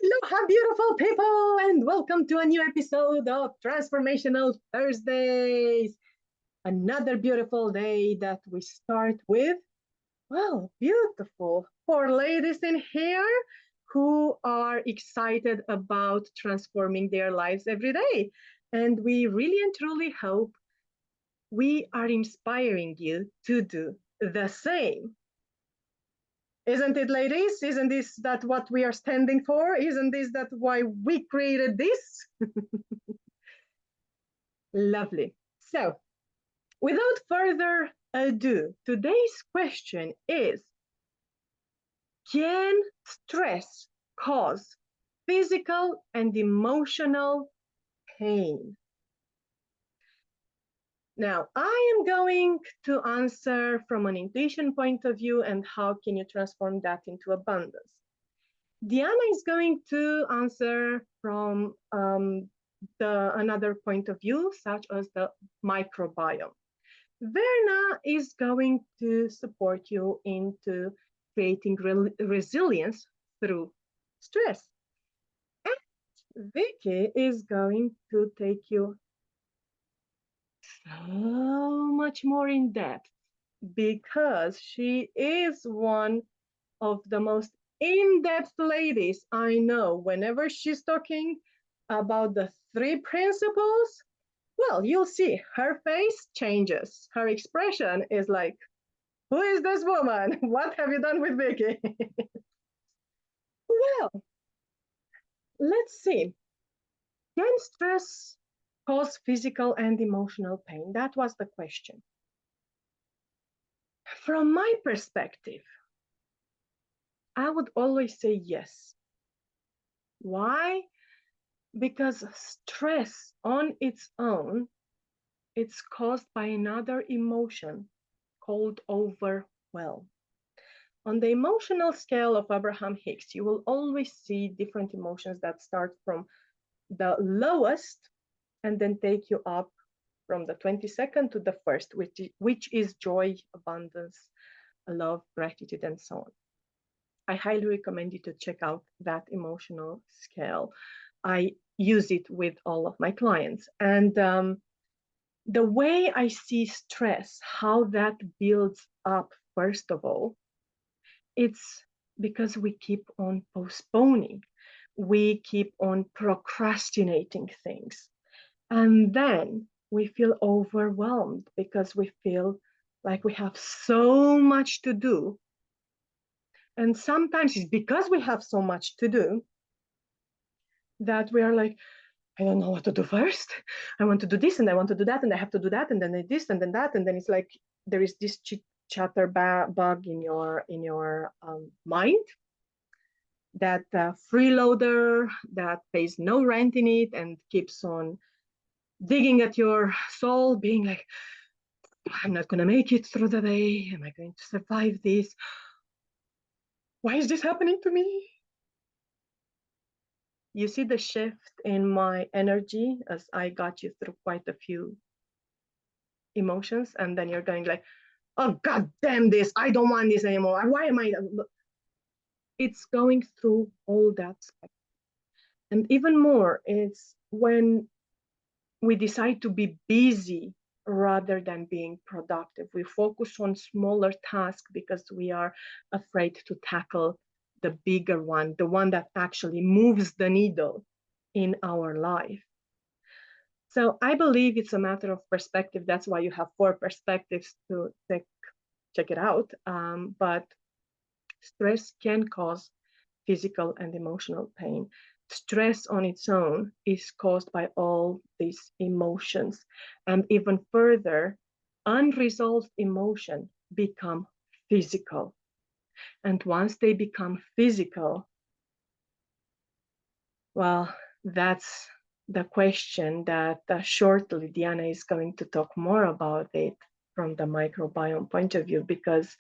Aloha, beautiful people, and welcome to a new episode of Transformational Thursdays. Another beautiful day that we start with, well, beautiful four ladies in here who are excited about transforming their lives every day. And we really and truly hope we are inspiring you to do the same. Isn't it, ladies? Isn't this that what we are standing for? Isn't this that why we created this? Lovely. So, without further ado, today's question is, can stress cause physical and emotional pain? Now, I am going to answer from an intuition point of view and how can you transform that into abundance. Diana is going to answer from another point of view, such as the microbiome. Verna is going to support you into creating resilience through stress. And Vikki is going to take you so much more in depth because she is one of the most in-depth ladies I know. Whenever she's talking about the three principles, well, you'll see her face changes. Her expression is like, who is this woman? What have you done with Vikki? Well, let's see. Can stress cause physical and emotional pain? That was the question. From my perspective, I would always say yes. Why? Because stress on its own, it's caused by another emotion called overwhelm. On the emotional scale of Abraham Hicks, you will always see different emotions that start from the lowest and then take you up from the 22nd to the first, which is joy, abundance, love, gratitude, and so on. I highly recommend you to check out that emotional scale. I use it with all of my clients. And the way I see stress, how that builds up, first of all, it's because we keep on postponing. We keep on procrastinating things. And then we feel overwhelmed because we feel like we have so much to do. And sometimes it's because we have so much to do that we are like, I don't know what to do first. I want to do this and I want to do that and I have to do that and then this and then that. And then it's like there is this chatter bug in your mind, that freeloader that pays no rent in it and keeps on digging at your soul, being like, I'm not going to make it through the day. Am I going to survive this? Why is this happening to me? You see the shift in my energy as I got you through quite a few emotions, and then you're going like, oh, God damn this. I don't want this anymore. Why am I? It's going through all that spectrum. And even more, it's when we decide to be busy rather than being productive. We focus on smaller tasks because we are afraid to tackle the bigger one, the one that actually moves the needle in our life. So I believe it's a matter of perspective. That's why you have four perspectives to check it out. But stress can cause physical and emotional pain. Stress on its own is caused by all these emotions. And even further, unresolved emotion become physical. And once they become physical, well, that's the question that shortly Diana is going to talk more about it from the microbiome point of view, because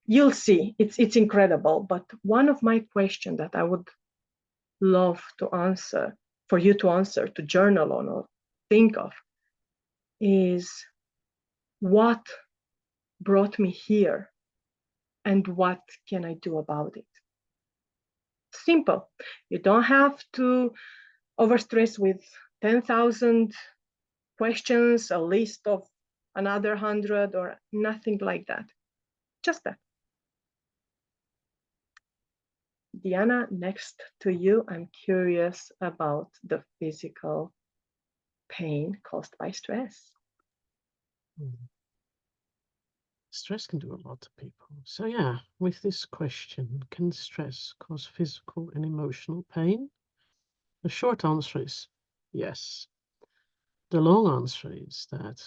you'll see it's incredible. But one of my questions that I would love to answer, for you to answer, to journal on or think of, is what brought me here and what can I do about it? Simple. You don't have to overstress with 10,000 questions, a list of another 100, or nothing like that. Just that. Diana, next to you, I'm curious about the physical pain caused by stress. Stress can do a lot to people. So yeah, with this question, can stress cause physical and emotional pain? The short answer is yes. The long answer is that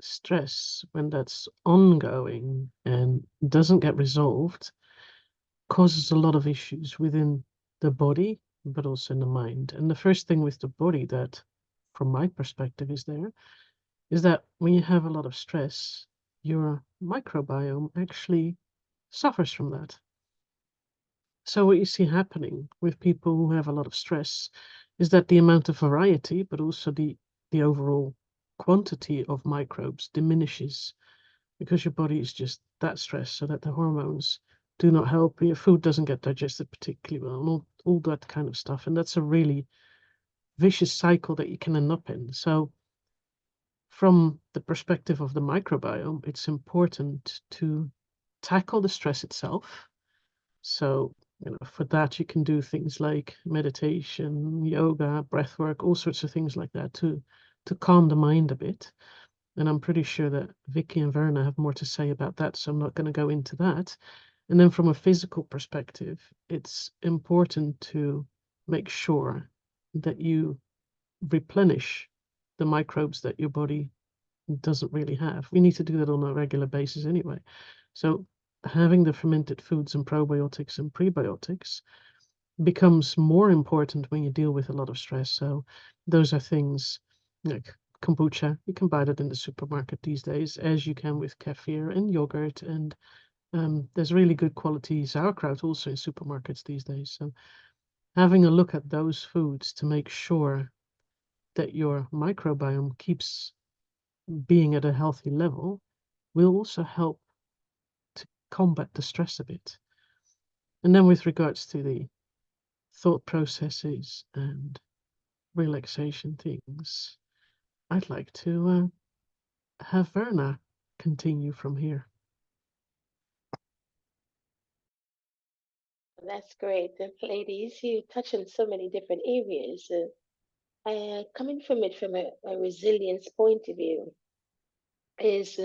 stress, when that's ongoing and doesn't get resolved, causes a lot of issues within the body, but also in the mind. And the first thing with the body that, from my perspective, is that when you have a lot of stress, your microbiome actually suffers from that. So what you see happening with people who have a lot of stress is that the amount of variety, but also the overall quantity of microbes diminishes because your body is just that stressed, so that the hormones do not help, your food doesn't get digested particularly well, and all that kind of stuff. And that's a really vicious cycle that you can end up in. So from the perspective of the microbiome, it's important to tackle the stress itself. So, for that, you can do things like meditation, yoga, breath work, all sorts of things like that to calm the mind a bit. And I'm pretty sure that Vikki and Verna have more to say about that, so I'm not going to go into that. And then from a physical perspective, it's important to make sure that you replenish the microbes that your body doesn't really have. We need to do that on a regular basis anyway. So having the fermented foods and probiotics and prebiotics becomes more important when you deal with a lot of stress. So those are things like kombucha. You can buy that in the supermarket these days, as you can with kefir and yogurt. And there's really good quality sauerkraut also in supermarkets these days. So having a look at those foods to make sure that your microbiome keeps being at a healthy level will also help to combat the stress a bit. And then with regards to the thought processes and relaxation things, I'd like to have Verna continue from here. That's great. Ladies, you touch on so many different areas. Coming from it from a resilience point of view, is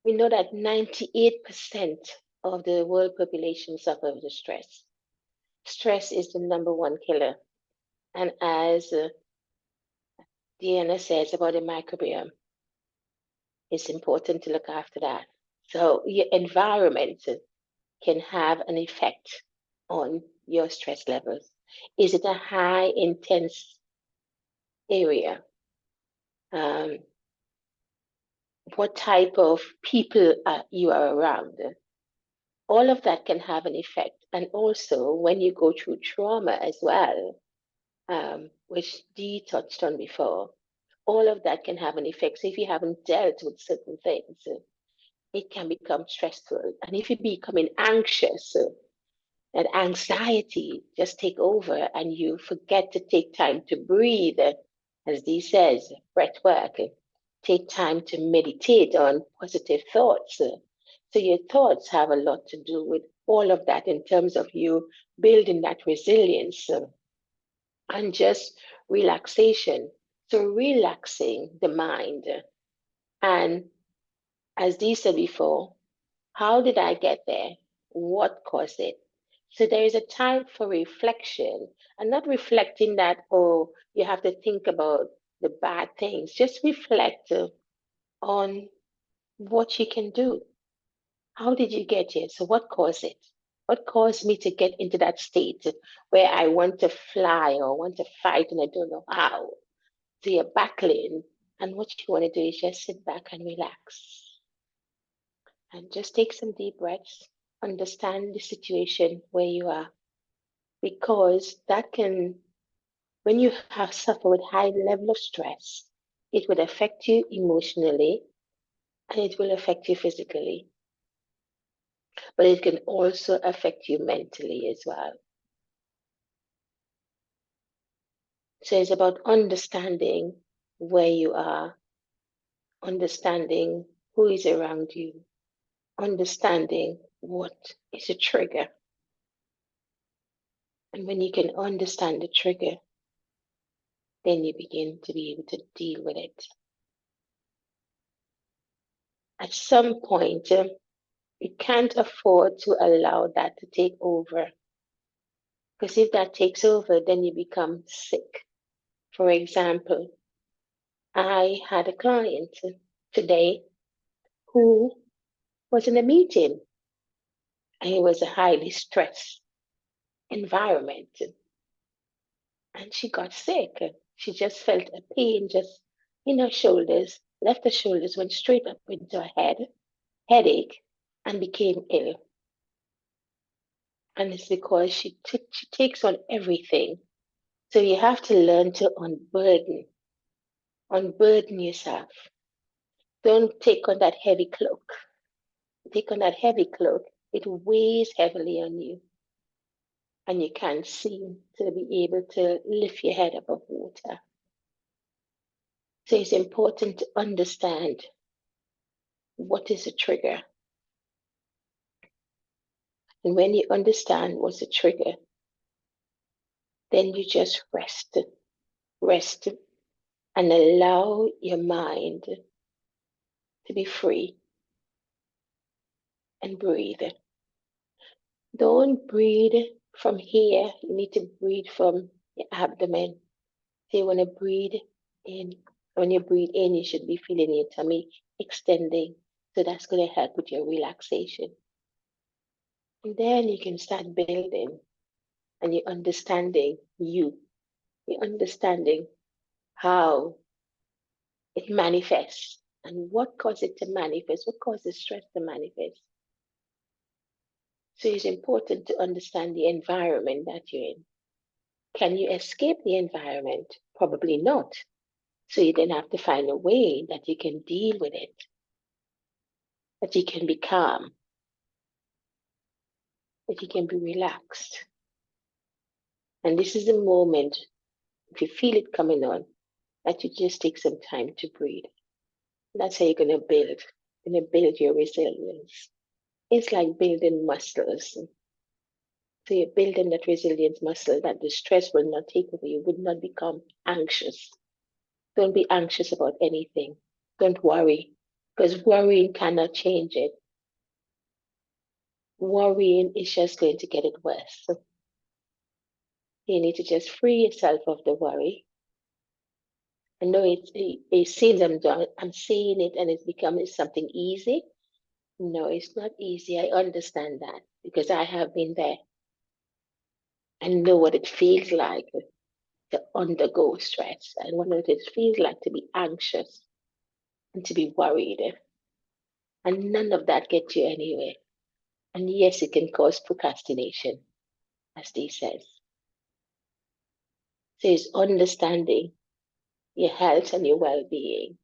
we know that 98% of the world population suffers with stress. Stress is the number one killer. And as Deanna says about the microbiome, it's important to look after that. So your environment can have an effect on your stress levels. Is it a high intense area? Um, what type of people you are around? All of that can have an effect. And also, when you go through trauma as well, which Dee touched on before, all of that can have an effect. So if you haven't dealt with certain things, it can become stressful. And if you're becoming anxious, and anxiety just take over and you forget to take time to breathe, as Dee says, breath work, take time to meditate on positive thoughts. So your thoughts have a lot to do with all of that in terms of you building that resilience and just relaxation. So relaxing the mind. And as Dee said before, how did I get there? What caused it? So there is a time for reflection and not reflecting that, oh, you have to think about the bad things. Just reflect on what you can do. How did you get here? So what caused it? What caused me to get into that state where I want to fly or want to fight and I don't know how? So you're battling, and what you want to do is just sit back and relax and just take some deep breaths, understand the situation where you are, because that can, when you have suffered with high level of stress, it would affect you emotionally and it will affect you physically, but it can also affect you mentally as well. So it's about understanding where you are, understanding who is around you, understanding what is a trigger. And when you can understand the trigger, then you begin to be able to deal with it. At some point, you can't afford to allow that to take over. Because if that takes over, then you become sick. For example, I had a client today who was in a meeting, and it was a highly stressed environment. And she got sick. She just felt a pain just in her shoulders, left her shoulders, went straight up into her head, headache, and became ill. And it's because she takes on everything. So you have to learn to unburden yourself. Don't take on that heavy cloak. Take on that heavy cloak, it weighs heavily on you. And you can't seem to be able to lift your head above water. So it's important to understand what is a trigger. And when you understand what's a trigger, then you just rest and allow your mind to be free and breathe. Don't breathe from here. You need to breathe from your abdomen. So you want to breathe in. When you breathe in, you should be feeling your tummy extending. So that's going to help with your relaxation. And then you can start building and you're understanding you. You're understanding how it manifests and what causes it to manifest, what causes stress to manifest. So it's important to understand the environment that you're in. Can you escape the environment? Probably not. So you then have to find a way that you can deal with it, that you can be calm, that you can be relaxed. And this is the moment, if you feel it coming on, that you just take some time to breathe. That's how you're going to build. You're going to build your resilience. It's like building muscles. So you're building that resilience muscle that the stress will not take over. You would not become anxious. Don't be anxious about anything. Don't worry, because worrying cannot change it. Worrying is just going to get it worse. You need to just free yourself of the worry. I know it seems I'm saying it and it's becoming something easy. No, it's not easy. I understand that because I have been there. I know what it feels like to undergo stress. I know what it feels like to be anxious and to be worried. And none of that gets you anywhere. And yes, it can cause procrastination, as Dee says. So it's understanding your health and your well-being.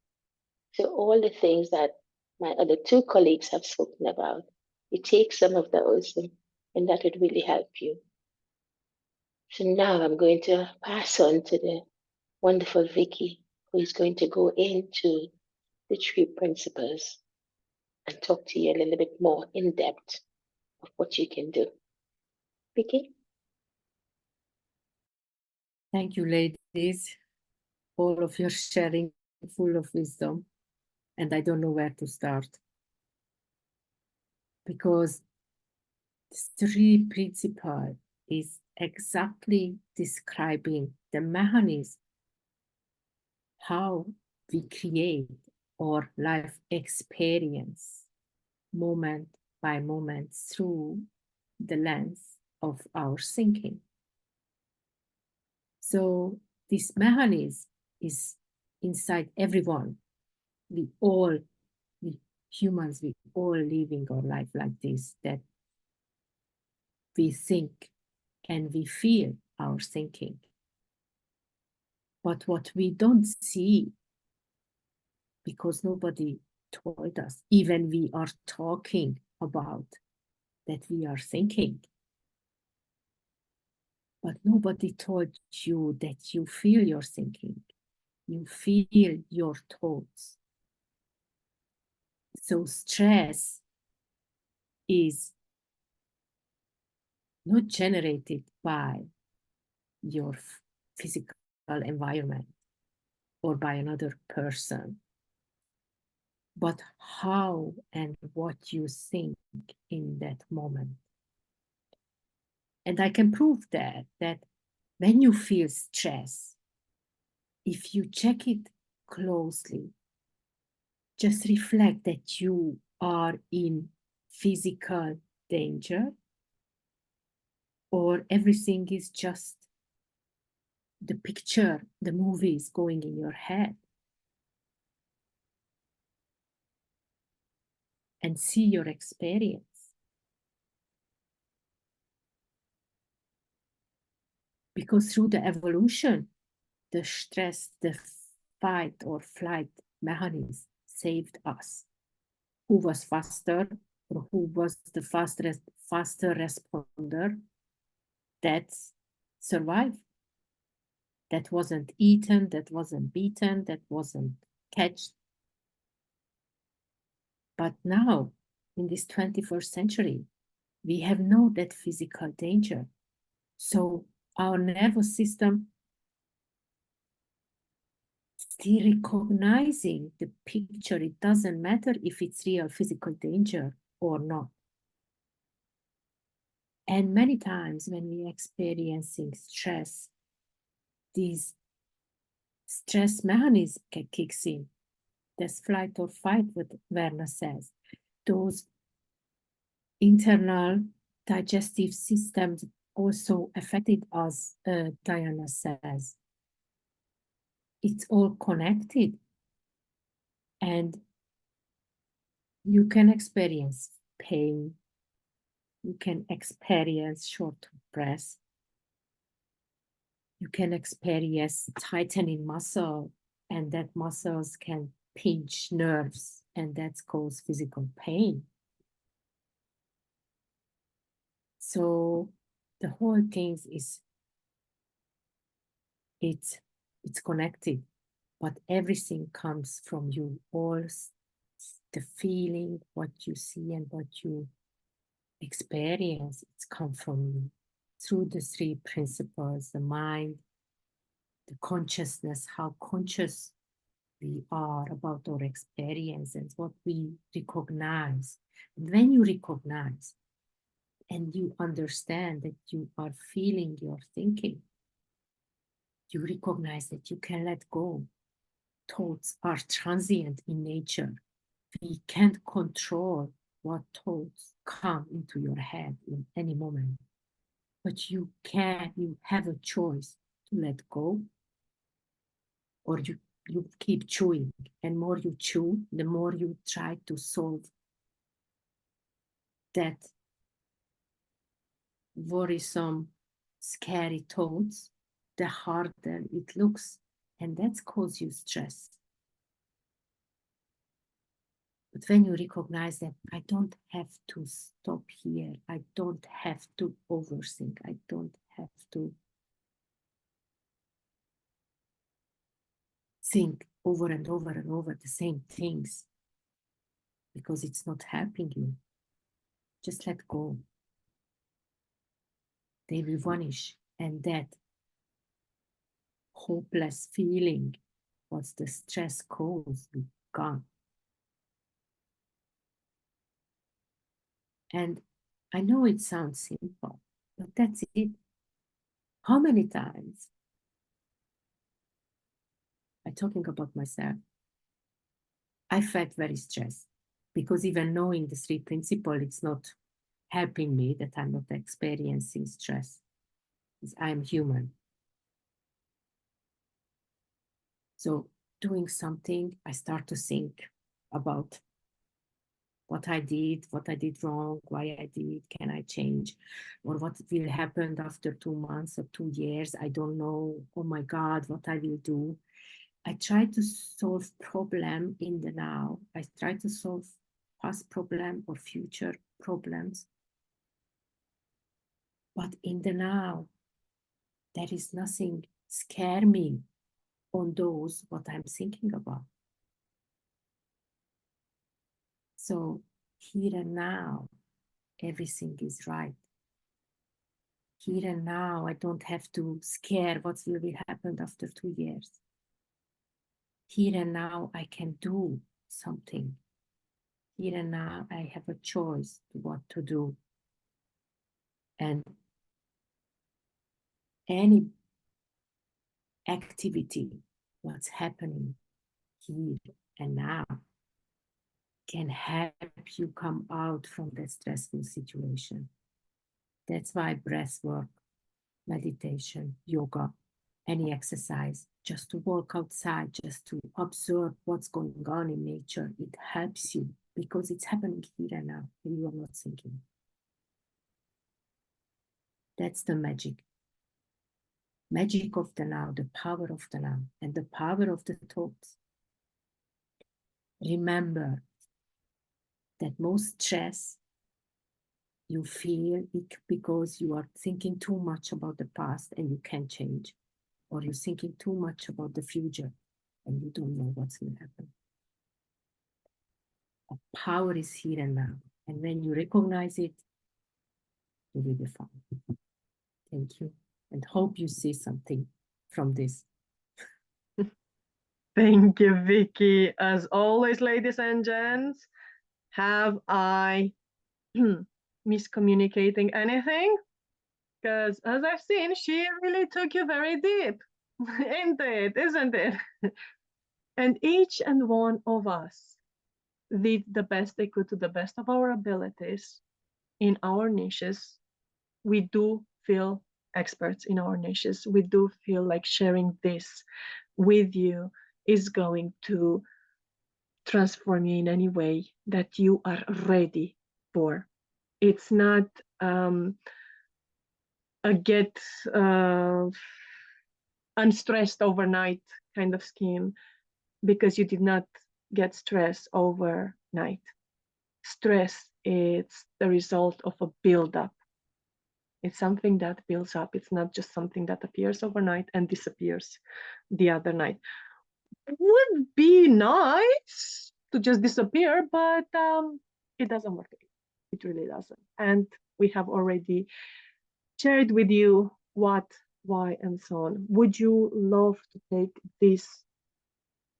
So all the things that my other two colleagues have spoken about, you take some of those and that would really help you. So now I'm going to pass on to the wonderful Vikki, who is going to go into the 3 principles and talk to you a little bit more in depth of what you can do. Vikki? Thank you, ladies. All of your sharing full of wisdom. And I don't know where to start. Because this 3 principle is exactly describing the mechanism how we create our life experience moment by moment through the lens of our thinking. So this mechanism is inside everyone. We humans, we all living our life like this, that we think and we feel our thinking. But what we don't see, because nobody told us, even we are talking about that we are thinking. but nobody told you that you feel your thinking, you feel your thoughts. So stress is not generated by your physical environment or by another person, but how and what you think in that moment. And I can prove that when you feel stress, if you check it closely, just reflect that you are in physical danger, or everything is just the picture, the movie is going in your head. And see your experience. Because through the evolution, the stress, the fight or flight mechanism saved us. Who was faster, or who was the faster responder, that survived. That wasn't eaten, that wasn't beaten, that wasn't catched. But now, in this 21st century, we have no that physical danger. So our nervous system still recognizing the picture. It doesn't matter if it's real physical danger or not. And many times when we're experiencing stress, these stress mechanism kicks in. There's flight or fight, what Verna says. Those internal digestive systems also affected, as Diana says. It's all connected. And you can experience pain. You can experience short breath. You can experience tightening muscle, and that muscles can pinch nerves, and that causes physical pain. So the whole thing is, it's connected, but everything comes from you. All the feeling, what you see and what you experience, it's come from you through the three principles: the mind, the consciousness, how conscious we are about our experiences, what we recognize. And when you recognize and you understand that you are feeling your thinking, you recognize that you can let go. Thoughts are transient in nature. We can't control what thoughts come into your head in any moment. But you have a choice to let go, or you keep chewing. And more you chew, the more you try to solve that worrisome, scary thoughts, the harder it looks. And that causes you stress. But when you recognize that I don't have to stop here, I don't have to overthink, I don't have to think over and over and over the same things because it's not helping you. Just let go. They will vanish, and that hopeless feeling, what's the stress cause, will be gone. And I know it sounds simple, but that's it. How many times, I'm talking about myself, I felt very stressed because even knowing the three principles, it's not helping me that I'm not experiencing stress. I'm human. So doing something, I start to think about what I did wrong, why I did, can I change, or what will happen after 2 months or 2 years, I don't know, oh my God, what I will do. I try to solve problem in the now. I try to solve past problem or future problems. But in the now, There is nothing scare me on those what I'm thinking about. So here and now, everything is right. Here and now, I don't have to scare what will happen after 2 years. Here and now, I can do something. Here and now, I have a choice to what to do. And any activity, what's happening here and now, can help you come out from that stressful situation. That's why breath work, meditation, yoga, any exercise, just to walk outside, just to observe what's going on in nature, it helps you because it's happening here and now, and you are not thinking. That's the magic. Magic of the now, the power of the now, and the power of the thoughts. Remember that most stress you feel it because you are thinking too much about the past and you can't change, or you're thinking too much about the future and you don't know what's going to happen. The power is here and now, and when you recognize it, you will be fine. Thank you, and hope you see something from this. Thank you, Vikki. As always, ladies and gents, have I miscommunicating anything? Because as I've seen, she really took you very deep, ain't it? Isn't it? And each and one of us did the best they could to the best of our abilities in our niches. We do feel experts in our niches. We do feel like sharing this with you is going to transform you in any way that you are ready for. It's not a get unstressed overnight kind of scheme, because you did not get stress overnight. Stress is the result of a build-up. It's something that builds up. It's not just something that appears overnight and disappears the other night. It would be nice to just disappear, but it doesn't work. It really doesn't. And we have already shared with you what, why, and so on. Would you love to take this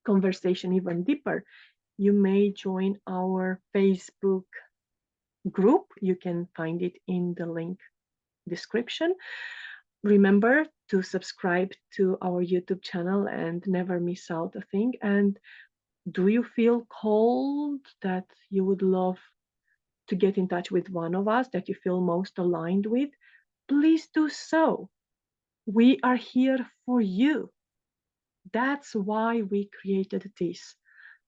conversation even deeper? You may join our Facebook group. You can find it in the link description. Remember to subscribe to our YouTube channel and never miss out a thing. And do you feel called that you would love to get in touch with one of us that you feel most aligned with? Please do so. We are here for you. That's why we created this.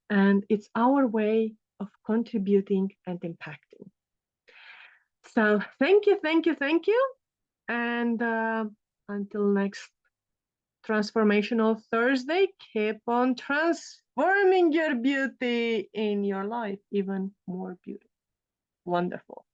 And it's our way of contributing and impacting. So thank you, thank you, thank you. And until next Transformational Thursday, keep on transforming your beauty in your life, even more beautiful. Wonderful.